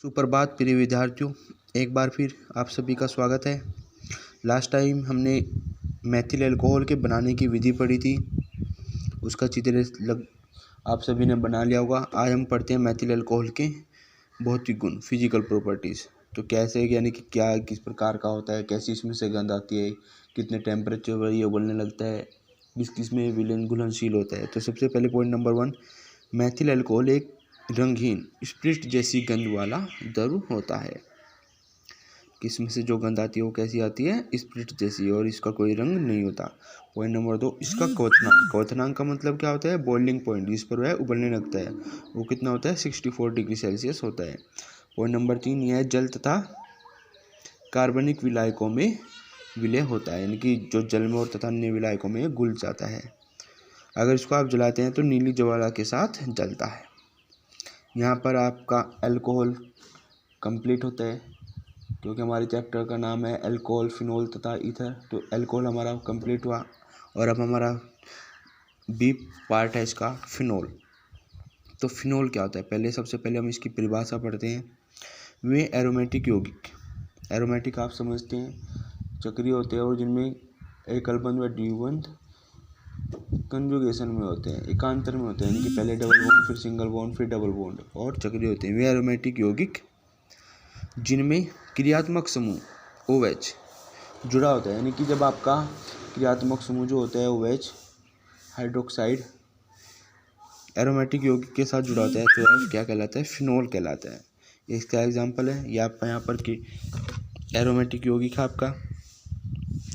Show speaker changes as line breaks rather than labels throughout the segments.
सुप्रभात प्रिय विद्यार्थियों, एक बार फिर आप सभी का स्वागत है। लास्ट टाइम हमने मैथिल अल्कोहल के बनाने की विधि पढ़ी थी, उसका चित्र आप सभी ने बना लिया होगा। आज हम पढ़ते हैं मैथिल अल्कोहल के भौतिक गुण, फिजिकल प्रॉपर्टीज़। तो कैसे, यानी कि क्या किस प्रकार का होता है, कैसी इसमें से गंध आती है, कितने टेम्परेचर पर ये उबलने लगता है, किस में विलयन घुलनशील होता है। तो सबसे पहले पॉइंट नंबर 1, मैथिल अल्कोहल एक रंगहीन स्प्रिट जैसी गंध वाला द्रव होता है। किसमें से जो गंध आती है वो कैसी आती है? स्प्रिट जैसी, और इसका कोई रंग नहीं होता। पॉइंट नंबर 2, इसका क्वथनांक। क्वथनांक का मतलब क्या होता है? बॉइलिंग पॉइंट, जिस पर वह उबलने लगता है, वो कितना होता है? 64 डिग्री सेल्सियस होता है। पॉइंट नंबर 3, यह जल तथा कार्बनिक विलायकों में विलय होता है, यानी कि जो जल में और तथा अन्य विलायकों में घुल जाता है। अगर इसको आप जलाते हैं तो नीली ज्वाला के साथ जलता है। यहाँ पर आपका अल्कोहल कंप्लीट होता है, क्योंकि हमारे चैप्टर का नाम है अल्कोहल, फिनोल तथा ईथर। तो अल्कोहल हमारा कंप्लीट हुआ, और अब हमारा बी पार्ट है इसका, फिनोल। तो फिनोल क्या होता है? सबसे पहले हम इसकी परिभाषा पढ़ते हैं। वे एरोमेटिक यौगिक, एरोमेटिक आप समझते हैं, चक्रीय होते हैं और जिनमें एकल बंध व द्विबंध कंजुगेशन में होते हैं, एकांतर में होते हैं, यानी कि पहले डबल बॉन्ड, फिर सिंगल बॉन्ड, फिर डबल बॉन्ड, और चक्रीय होते हैं। वे एरोमेटिक यौगिक जिनमें क्रियात्मक समूह OH जुड़ा होता है, यानी कि जब आपका क्रियात्मक समूह जो होता है OH हाइड्रोक्साइड एरोमेटिक यौगिक के साथ जुड़ा होता है, तो यह क्या कहलाता है? फिनोल कहलाता है। इसका एग्जाम्पल है ये आपका यहाँ पर कि एरोमेटिक यौगिक है आपका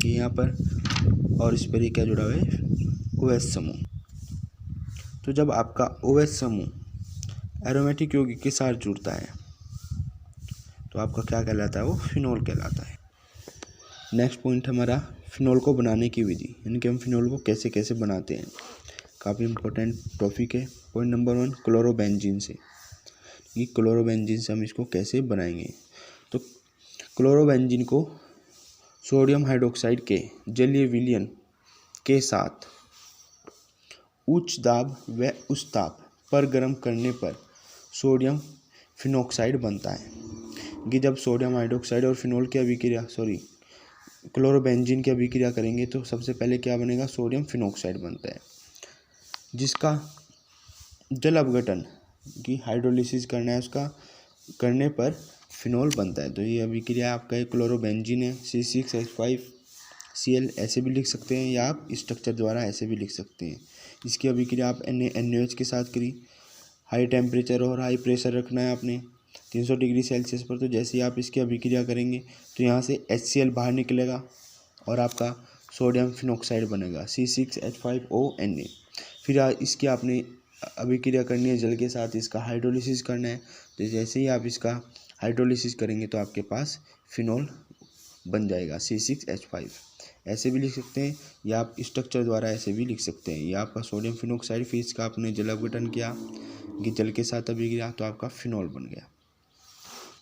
यहाँ पर, और इस पर ये क्या जुड़ा हुआ है? OH समूह। तो जब आपका OH समूह एरोमेटिक यौगिक के साथ जुड़ता है तो आपका क्या कहलाता है? वो फिनोल कहलाता है। नेक्स्ट पॉइंट हमारा फिनोल को बनाने की विधि, यानी कि हम फिनोल को कैसे कैसे बनाते हैं। काफ़ी इंपॉर्टेंट टॉपिक है। पॉइंट नंबर 1, क्लोरोबेंजीन से। ये क्लोरोबेंजीन से हम इसको कैसे बनाएंगे? तो क्लोरोबेंजीन को सोडियम हाइड्रोक्साइड के जलीय विलयन के साथ उच्च दाब व उच्च ताप पर गर्म करने पर सोडियम फिनॉक्साइड बनता है। कि जब सोडियम हाइड्रोक्साइड और फिनोल की अभिक्रिया क्लोरोबेंजीन की अभिक्रिया करेंगे तो सबसे पहले क्या बनेगा? सोडियम फिनॉक्साइड बनता है, जिसका जल अपघटन की हाइड्रोलिसिस करना है, उसका करने पर फिनोल बनता है। तो ये अभिक्रिया आपका एक क्लोरोबेंजीन है, C6H5Cl ऐसे भी लिख सकते हैं, या आप स्ट्रक्चर द्वारा ऐसे भी लिख सकते हैं। इसकी अभिक्रिया आप NaOH के साथ करी। हाई टेम्परेचर और हाई प्रेशर रखना है आपने 300 डिग्री सेल्सियस पर। तो जैसे ही आप इसकी अभिक्रिया करेंगे तो यहाँ से HCl बाहर निकलेगा और आपका सोडियम फिनॉक्साइड बनेगा, C6H5ONa। फिर इसकी आपने अभिक्रिया करनी है जल के साथ, इसका हाइड्रोलिसिस करना है। तो जैसे ही आप इसका हाइड्रोलिसिस करेंगे तो आपके पास फिनोल बन जाएगा, C6H5। ऐसे भी लिख सकते हैं, या आप स्ट्रक्चर द्वारा ऐसे भी लिख सकते हैं। या आपका सोडियम फिनॉक्साइड, फिर इसका आपने जल अपघटन किया कि जल के साथ अभिक्रिया, तो आपका फिनोल बन गया।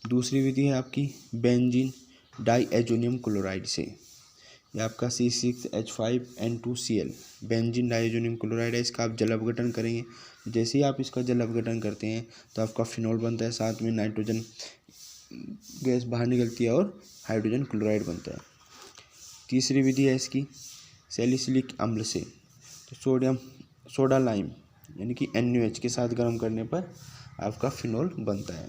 दूसरी विधि है आपकी बेंजीन डाइएजोनियम क्लोराइड से। ये आपका C6H5N2Cl बेंजीन डाइएजोनियम क्लोराइड है, इसका आप जल अपघटन करेंगे। जैसे ही आप इसका जल अपघटन करते हैं तो आपका फिनोल बनता है, साथ में नाइट्रोजन गैस बाहर निकलती है और हाइड्रोजन क्लोराइड बनता है। तीसरी विधि है इसकी सैलिसिलिक अम्ल से। तो सोडा लाइम यानी कि NaOH के साथ गर्म करने पर आपका फिनोल बनता है।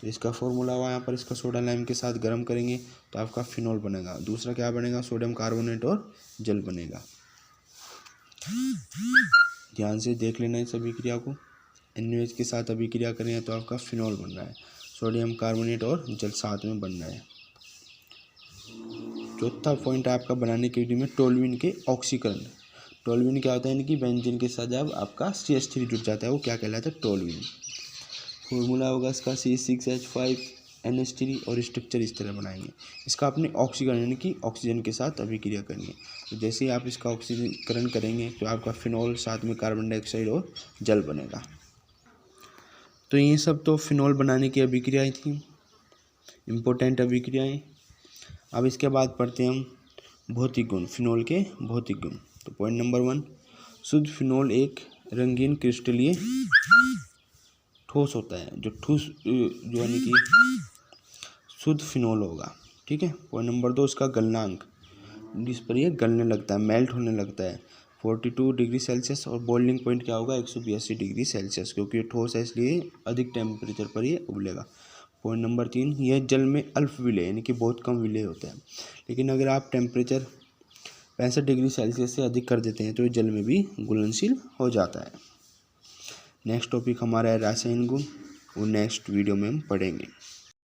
तो इसका फॉर्मूला हुआ यहाँ पर, इसका सोडा लाइम के साथ गर्म करेंगे तो आपका फिनोल बनेगा। दूसरा क्या बनेगा? सोडियम कार्बोनेट और जल बनेगा। ध्यान से देख लेना इस अभिक्रिया को। NaOH के साथ अभिक्रिया करें तो आपका फिनोल बन रहा है, सोडियम कार्बोनेट और जल साथ में बन रहा है। चौथा पॉइंट आपका बनाने की विधि में टोल्यूइन के ऑक्सीकरण। टोल्यूइन क्या होता है? यानी कि बेंजीन के साथ जब आपका CH3 जुड़ जाता है वो क्या कहलाता है? टोल्यूइन। फॉर्मूला होगा इसका C6H5NH3, और स्ट्रक्चर इस तरह बनाएंगे। इसका आपने ऑक्सीकरण यानी कि ऑक्सीजन के साथ अभिक्रिया करनी है। तो जैसे ही आप इसका ऑक्सीकरण करेंगे तो आपका फिनोल, साथ में कार्बन डाइऑक्साइड और जल बनेगा। तो ये सब तो फिनोल बनाने की अभिक्रियाएँ थी, इम्पोर्टेंट अभिक्रियाएँ। अब इसके बाद पढ़ते हैं हम भौतिक गुण, फिनोल के भौतिक गुण। तो पॉइंट नंबर 1, शुद्ध फिनोल एक रंगीन क्रिस्टलीय ठोस होता है, जो ठोस जो यानी कि शुद्ध फिनोल होगा। ठीक है। पॉइंट नंबर 2 इसका गलनांक, जिस पर ये गलने लगता है, मेल्ट होने लगता है 42 डिग्री सेल्सियस, और बॉइलिंग पॉइंट क्या होगा 182 डिग्री सेल्सियस, क्योंकि ये ठोस है इसलिए अधिक टेम्परेचर पर ये उबलेगा। पॉइंट नंबर 3 यह जल में अल्प विलेय यानी कि बहुत कम विलेय होता है, लेकिन अगर आप टेम्परेचर 65 डिग्री सेल्सियस से अधिक कर देते हैं तो ये जल में भी घुलनशील हो जाता है। नेक्स्ट टॉपिक हमारा है रासायनिक गुण, वो नेक्स्ट वीडियो में हम पढ़ेंगे।